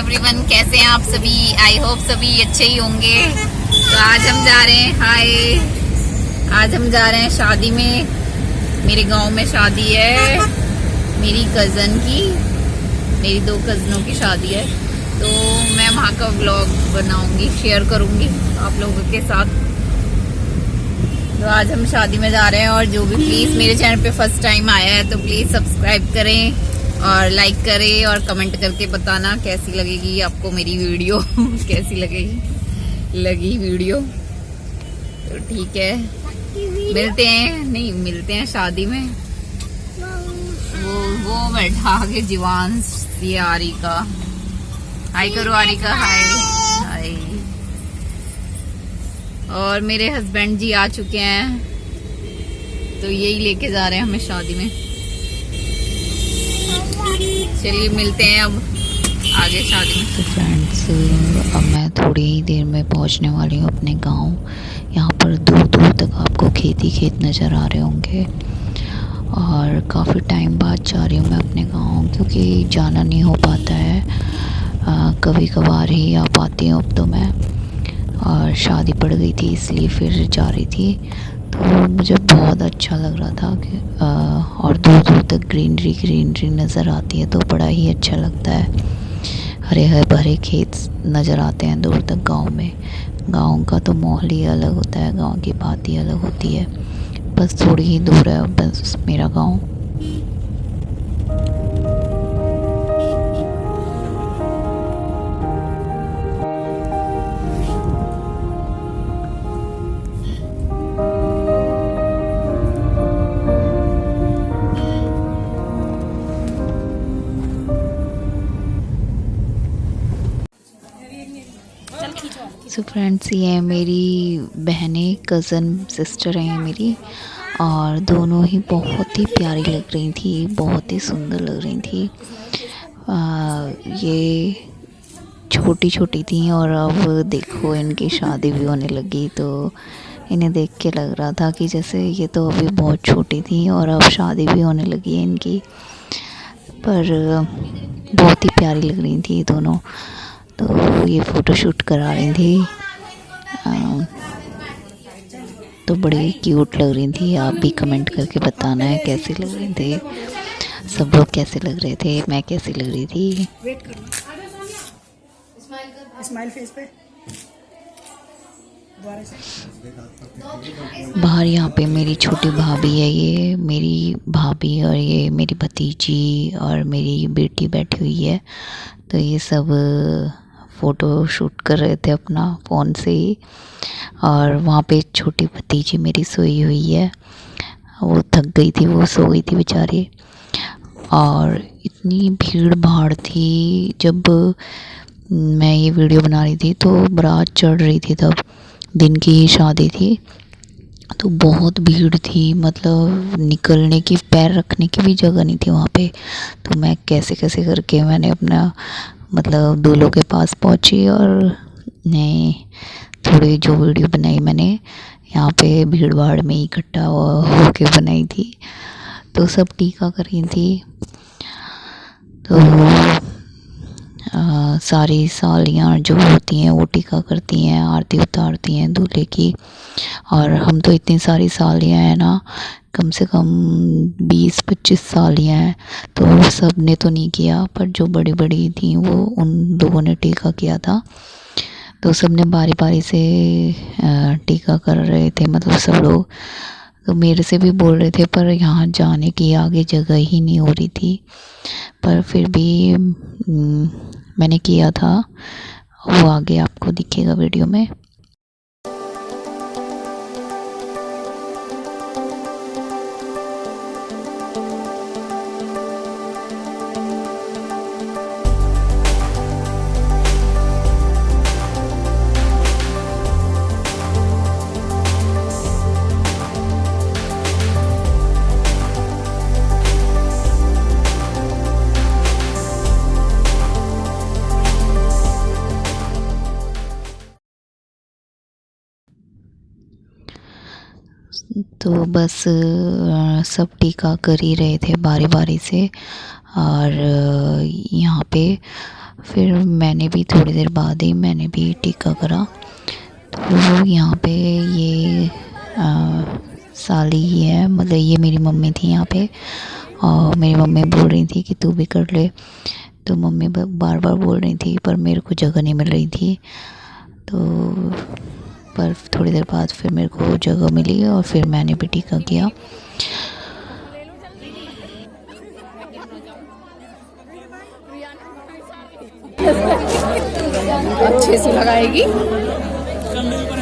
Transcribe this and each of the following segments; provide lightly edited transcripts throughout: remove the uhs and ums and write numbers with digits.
Everyone, कैसे हैं आप सभी। आई होप सभी अच्छे ही होंगे। तो आज हम जा रहे हैं आज हम जा रहे हैं शादी में। मेरे गांव में शादी है मेरी कज़न की, मेरी 2 कज़नों की शादी है। तो मैं वहाँ का व्लॉग बनाऊंगी, शेयर करूंगी आप लोगों के साथ। तो आज हम शादी में जा रहे हैं और जो भी प्लीज़ मेरे चैनल पे फर्स्ट टाइम आया है तो प्लीज़ सब्सक्राइब करें और लाइक करें और कमेंट करके बताना कैसी लगेगी आपको मेरी वीडियो कैसी लगी वीडियो। तो ठीक है, मिलते हैं शादी में। वो बैठा आगे जीवांश, ये आरिका। हाय करो आरिका, हाय। और मेरे हस्बैंड जी आ चुके हैं, तो यही लेके जा रहे हैं हमें शादी में। चलिए मिलते हैं अब आगे शादी में। तो फ्रेंड्स, अब मैं थोड़ी ही देर में पहुंचने वाली हूँ अपने गांव। यहाँ पर दूर दूर तक आपको खेत ही खेत नज़र आ रहे होंगे और काफ़ी टाइम बाद जा रही हूँ मैं अपने गांव, क्योंकि जाना नहीं हो पाता है। कभी कभार ही आ पाती हूँ अब तो मैं, और शादी पड़ गई थी इसलिए फिर जा रही थी। तो मुझे बहुत अच्छा लग रहा था कि और दूर दूर तक ग्रीनरी नज़र आती है, तो बड़ा ही अच्छा लगता है। हरे हरे भरे खेत नज़र आते हैं दूर तक गांव में। गांव का तो माहौल ही अलग होता है, गांव की बात ही अलग होती है। बस थोड़ी ही दूर है बस मेरा गांव। सो फ्रेंड्स, ये मेरी बहनें, कज़न सिस्टर हैं मेरी, और दोनों ही बहुत ही प्यारी लग रही थी, बहुत ही सुंदर लग रही थी। ये छोटी छोटी थी और अब देखो इनकी शादी भी होने लगी। तो इन्हें देख के लग रहा था कि जैसे ये तो अभी बहुत छोटी थी और अब शादी भी होने लगी है इनकी, पर बहुत ही प्यारी लग रही थी दोनों। तो ये फ़ोटो शूट करा रही थी, तो बड़ी क्यूट लग रही थी। आप भी कमेंट करके बताना है कैसी लग रही थी, सब लोग कैसे लग रहे थे, मैं कैसी लग रही थी। वेट करना, स्माइल फेस पे दोबारा से। बाहर यहाँ पे मेरी छोटी भाभी है, ये मेरी भाभी, और ये मेरी भतीजी और मेरी बेटी बैठी हुई है। तो ये सब फ़ोटो शूट कर रहे थे अपना फ़ोन से ही। और वहाँ पे एक छोटी भतीजी मेरी सोई हुई है, वो थक गई थी, वो सो गई थी बेचारी। और इतनी भीड़ भाड़ थी जब मैं ये वीडियो बना रही थी, तो बारात चढ़ रही थी, तब दिन की ही शादी थी। तो बहुत भीड़ थी, मतलब निकलने की, पैर रखने की भी जगह नहीं थी वहाँ पे। तो मैं कैसे कैसे करके मैंने अपना मतलब दूल्हों के पास पहुँची और ने थोड़ी जो वीडियो बनाई मैंने यहाँ पे भीड़ भाड़ में इकट्ठा होके बनाई थी। तो सब टीका कर रही थी। तो सारी सालियाँ जो होती हैं वो टीका करती हैं, आरती उतारती हैं दूल्हे की। और हम तो इतनी सारी सालियाँ हैं ना, कम से कम 20-25 सालियाँ हैं। तो सब ने तो नहीं किया, पर जो बड़ी बड़ी थी वो उन लोगों ने टीका किया था। तो सब ने बारी बारी से टीका कर रहे थे, मतलब सब लोग। तो मेरे से भी बोल रहे थे, पर यहाँ जाने की आगे जगह ही नहीं हो रही थी। पर फिर भी मैंने किया था, वो आगे आपको दिखेगा वीडियो में। तो बस सब टीका कर ही रहे थे बारी बारी से। और यहाँ पे फिर मैंने भी थोड़ी देर बाद ही मैंने भी टीका करा। तो यहाँ पे ये साली ही है, मतलब ये मेरी मम्मी थी यहाँ पे, और मेरी मम्मी बोल रही थी कि तू भी कर ले। तो मम्मी बार बार बोल रही थी पर मेरे को जगह नहीं मिल रही थी। तो पर थोड़ी देर बाद फिर मेरे को जगह मिली और फिर मैंने भी टीका किया। अच्छे से लगाएगी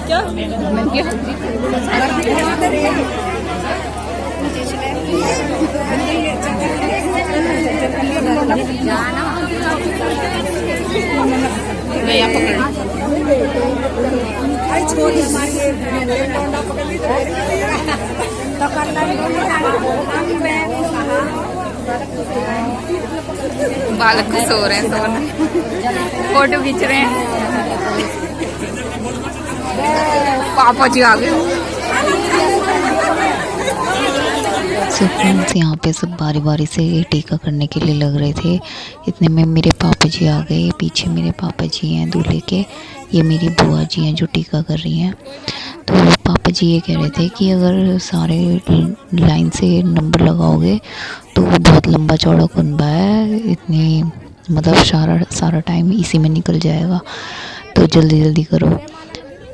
क्या? बालक सो रहे हैं, फोटो खींच रहे हैं। पापा जी आ गए। फ्रेंड्स यहाँ पे सब बारी बारी से टीका करने के लिए लग रहे थे। इतने में मेरे पापा जी आ गए। पीछे मेरे पापा जी हैं दूल्हे के, ये मेरी बुआ जी हैं जो टीका कर रही हैं। तो पापा जी ये कह रहे थे कि अगर सारे लाइन से नंबर लगाओगे तो बहुत लंबा चौड़ा कुनबा है, इतनी मतलब सारा टाइम इसी में निकल जाएगा, तो जल्दी जल्दी करो।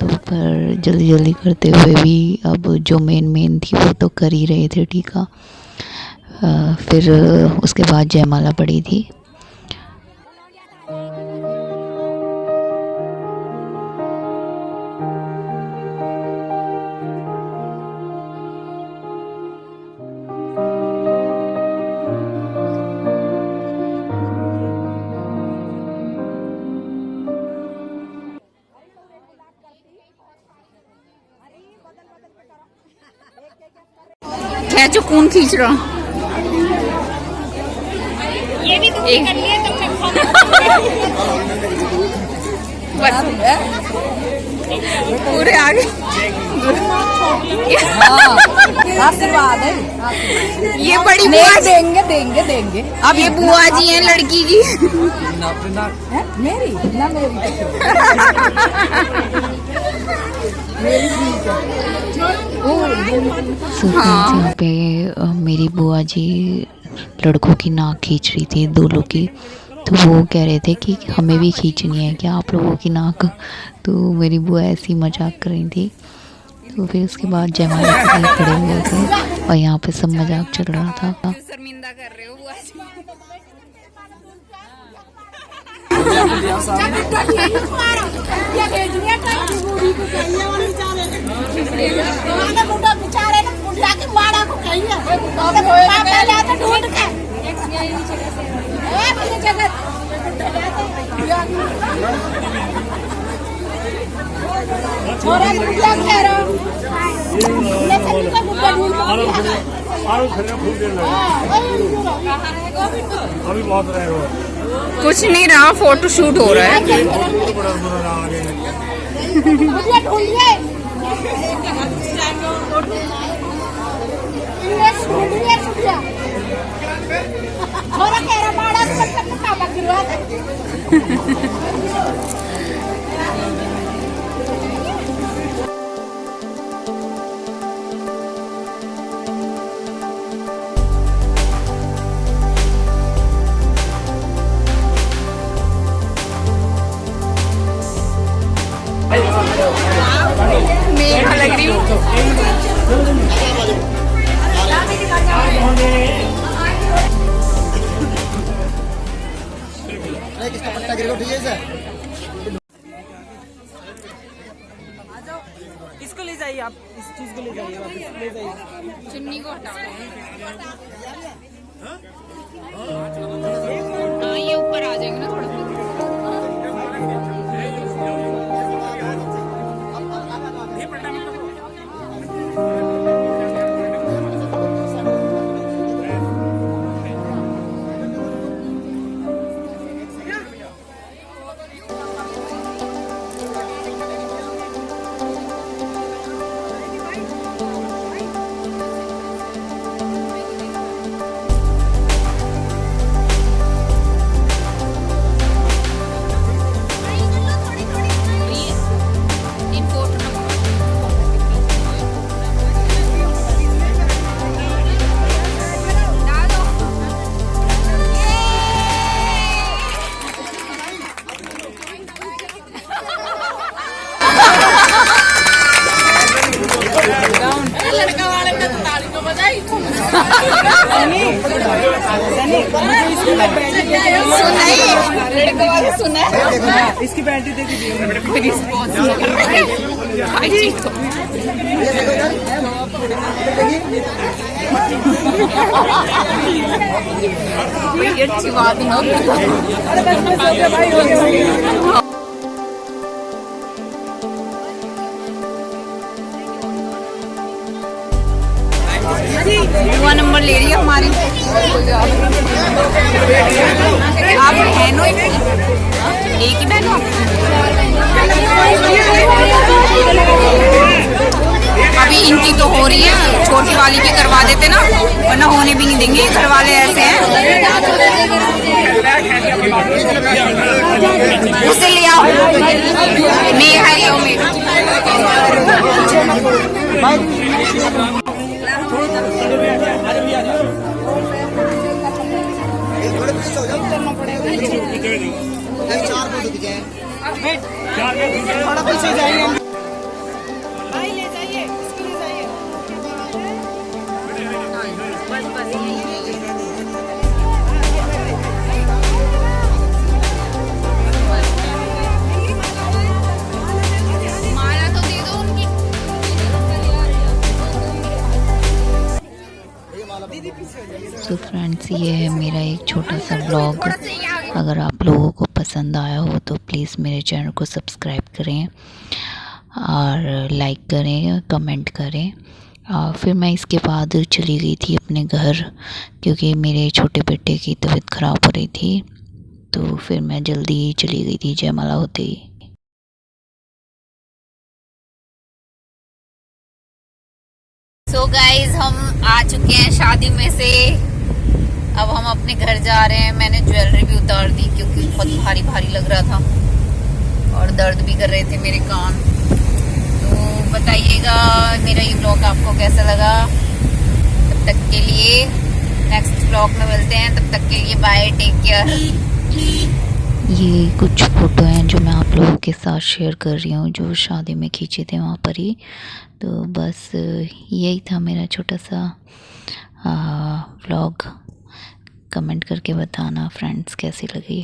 तो पर जल्दी जल्दी करते हुए भी अब जो मेन थी वो तो कर ही रहे थे टीका। फिर उसके बाद जयमाला पड़ी थी। क्या जो खून खींच रहा ये भी कर लिया बस पूरे आगे आशीर्वाद है। ये बड़ी बुआ देंगे अब ये बुआ जी हैं लड़की की। मेरी ना यहाँ पे मेरी बुआ जी लड़कों की नाक खींच रही थी, दोनों की। तो वो कह रहे थे कि हमें भी खींचनी है क्या आप लोगों की नाक। तो मेरी बुआ ऐसी मजाक कर रही थी। तो फिर उसके बाद जयमाला के लिए खड़े हुए थे और यहाँ पे सब मजाक चल रहा था। शर्मिंदा कर रहे हो बुआ जी। अभी बहुत रहे हो, कुछ नहीं रहा, फोटो शूट हो रहा है। मैं लग रही हूँ। इसको ले जाइए आप, इस चीज को ले जाइए वापस, ले जाइए। चुन्नी को हटा हाँ ये ऊपर आ जाएंगे ना थोड़ा सा। सुना है इसकी बैटरी दे दीजिए कोई रिस्पॉन्स नहीं कर रहा है आई चीज तो ये अच्छी बात ना बुआ नंबर ले रही है हमारी आप बहन हो एक ही बहन हो अभी इनकी तो हो रही है छोटी वाली की करवा देते ना वरना होने भी नहीं देंगे घर वाले ऐसे हैं उसे ले आओ नेहा ले आओ थोड़ा पीछे जाइए भाई ले जाइए इसको ले जाइए माला तो दे दो उनकी सो फ्रेंड्स, ये है मेरा एक छोटा सा ब्लॉग। अगर आप लोगों को पसंद आया हो तो प्लीज़ मेरे चैनल को सब्सक्राइब करें और लाइक करें, कमेंट करें। फिर मैं इसके बाद चली गई थी अपने घर क्योंकि मेरे छोटे बेटे की तबीयत ख़राब हो रही थी, तो फिर मैं जल्दी चली गई थी जयमाला होते ही। सो गाइज हम आ चुके हैं शादी में से। अब हम अपने घर जा रहे हैं। मैंने ज्वेलरी भी उतार दी क्योंकि बहुत भारी भारी लग रहा था और दर्द भी कर रहे थे मेरे कान। तो बताइएगा मेरा ये ब्लॉग आपको कैसा लगा। तब तक के लिए नेक्स्ट ब्लॉग में मिलते हैं। तब तक के लिए बाय, टेक केयर। ये कुछ फ़ोटो हैं जो मैं आप लोगों के साथ शेयर कर रही हूँ जो शादी में खींचे थे वहाँ पर ही। तो बस यही था मेरा छोटा सा व्लॉग। कमेंट करके बताना फ्रेंड्स कैसी लगी।